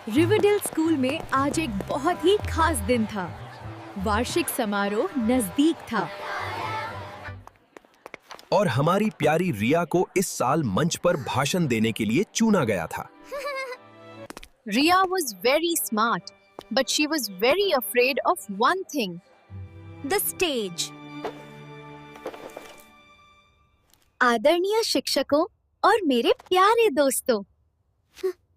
Riverdale school में आज एक बहुत ही खास दिन था। वार्षिक समारोह नजदीक था और हमारी प्यारी रिया को इस साल मंच पर भाषण देने के लिए चुना गया था। Ria was very smart, but she was very afraid of one thing: the stage. आदरणीय शिक्षकों और मेरे प्यारे दोस्तों,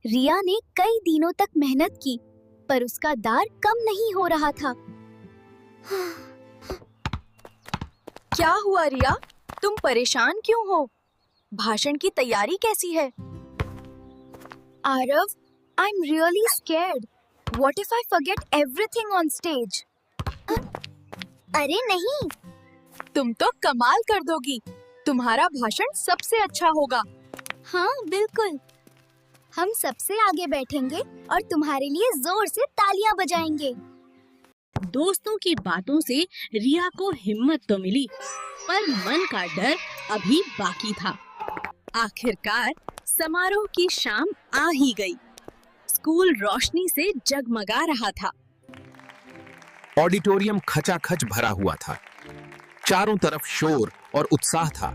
रिया ने कई दिनों तक मेहनत की, पर उसका दार कम नहीं हो रहा था। क्या हुआ रिया? तुम परेशान क्यों हो? भाषण की तैयारी कैसी है? Aarav, I'm really scared. What if I forget everything on stage? अरे नहीं, तुम तो कमाल कर दोगी। तुम्हारा भाषण सबसे अच्छा होगा। हाँ, बिल्कुल। हम सबसे आगे बैठेंगे और तुम्हारे लिए जोर से तालियां बजाएंगे। दोस्तों की बातों से रिया को हिम्मत तो मिली, पर मन का डर अभी बाकी था। आखिरकार समारोह की शाम आ ही गई। स्कूल रोशनी से जगमगा रहा था। ऑडिटोरियम खचाखच भरा हुआ था। चारों तरफ शोर और उत्साह था।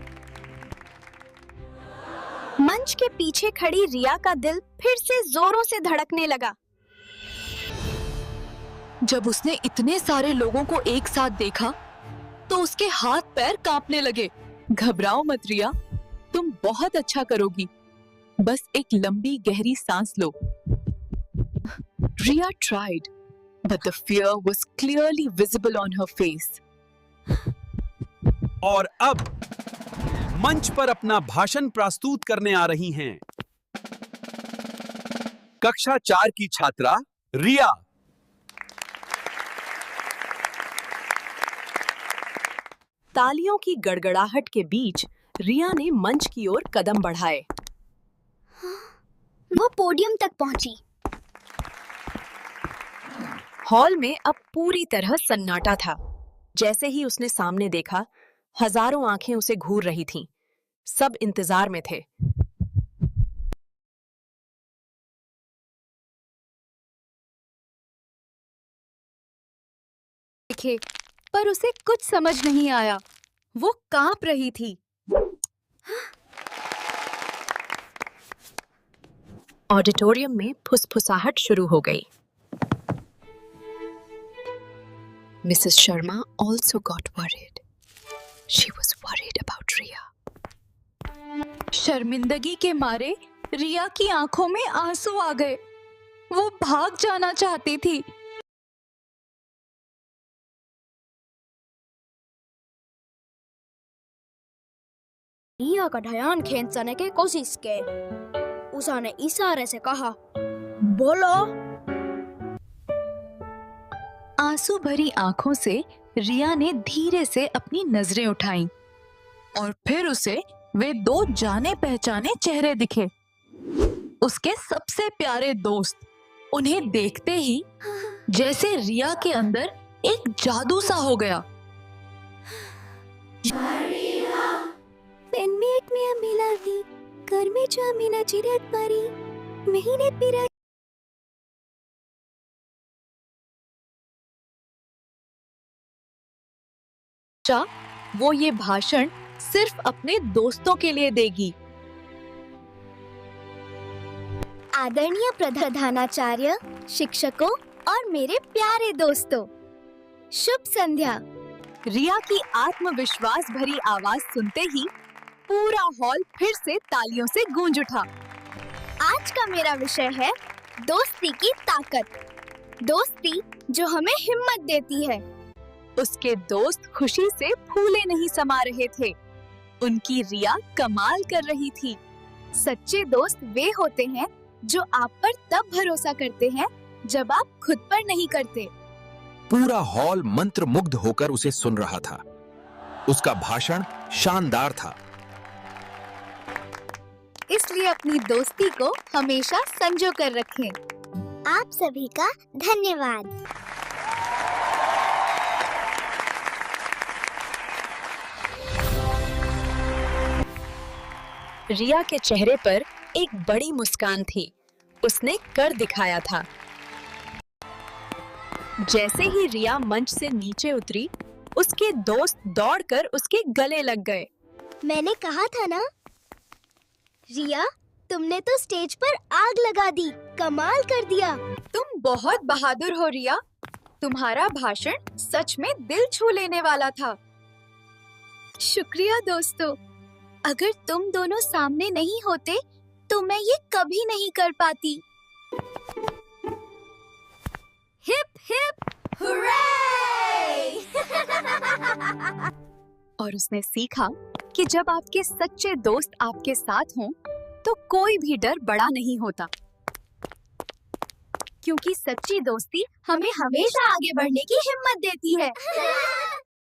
मंच के पीछे खड़ी रिया का दिल फिर से जोरों से धड़कने लगा। जब उसने इतने सारे लोगों को एक साथ देखा, तो उसके हाथ पैर कांपने लगे। घबराओ मत रिया, तुम बहुत अच्छा करोगी। बस एक लंबी गहरी सांस लो। Ria tried, but the fear was clearly visible on her face. और अब मंच पर अपना भाषण प्रस्तुत करने आ रही हैं कक्षा 4 की छात्रा रिया। तालियों की गड़गड़ाहट के बीच रिया ने मंच की ओर कदम बढ़ाए। वो पोडियम तक पहुंची। हॉल में अब पूरी तरह सन्नाटा था। जैसे ही उसने सामने देखा, हजारों आंखें उसे घूर रही थीं। सब इंतजार में थे। देखे, पर उसे कुछ समझ नहीं आया। वो कांप रही थी। ऑडिटोरियम में फुसफुसाहट शुरू हो गई। Mrs. Sharma also got worried. She was worried about Ria. शर्मिंदगी के मारे रिया की आंखों में आंसू आ गए। वो भाग जाना चाहती थी। रिया का ध्यान खींचने की कोशिश की। उसने इशारे से कहा, बोलो। आंसू भरी आंखों से रिया ने धीरे से अपनी नजरें उठाईं और फिर उसे वे दो जाने पहचाने चेहरे दिखे। उसके सबसे प्यारे दोस्त। उन्हें देखते ही जैसे रिया के अंदर एक जादू सा हो गया। वो ये भाषण सिर्फ अपने दोस्तों के लिए देगी। आदरणीय प्रधानाचार्य, शिक्षकों और मेरे प्यारे दोस्तों, शुभ संध्या। रिया की आत्मविश्वास भरी आवाज सुनते ही पूरा हॉल फिर से तालियों से गूंज उठा। आज का मेरा विषय है दोस्ती की ताकत। दोस्ती जो हमें हिम्मत देती है। उसके दोस्त खुशी से फूले नहीं समा रहे थे। उनकी रिया कमाल कर रही थी। सच्चे दोस्त वे होते हैं जो आप पर तब भरोसा करते हैं जब आप खुद पर नहीं करते। पूरा हॉल मंत्रमुग्ध होकर उसे सुन रहा था। उसका भाषण शानदार था। इसलिए अपनी दोस्ती को हमेशा संजो कर रखें। आप सभी का धन्यवाद। रिया के चेहरे पर एक बड़ी मुस्कान थी। उसने कर दिखाया था। जैसे ही रिया मंच से नीचे उतरी, उसके दोस्त दौड़कर उसके गले लग गए। मैंने कहा था ना, रिया, तुमने तो स्टेज पर आग लगा दी, कमाल कर दिया। तुम बहुत बहादुर हो रिया। तुम्हारा भाषण सच में दिल छू लेने वाला था। शुक्रिया दोस्तों। अगर तुम दोनों सामने नहीं होते तो मैं ये कभी नहीं कर पाती। Hip hip hurray! और उसने सीखा कि जब आपके सच्चे दोस्त आपके साथ हों, तो कोई भी डर बड़ा नहीं होता, क्योंकि सच्ची दोस्ती हमें हमेशा आगे बढ़ने की हिम्मत देती है।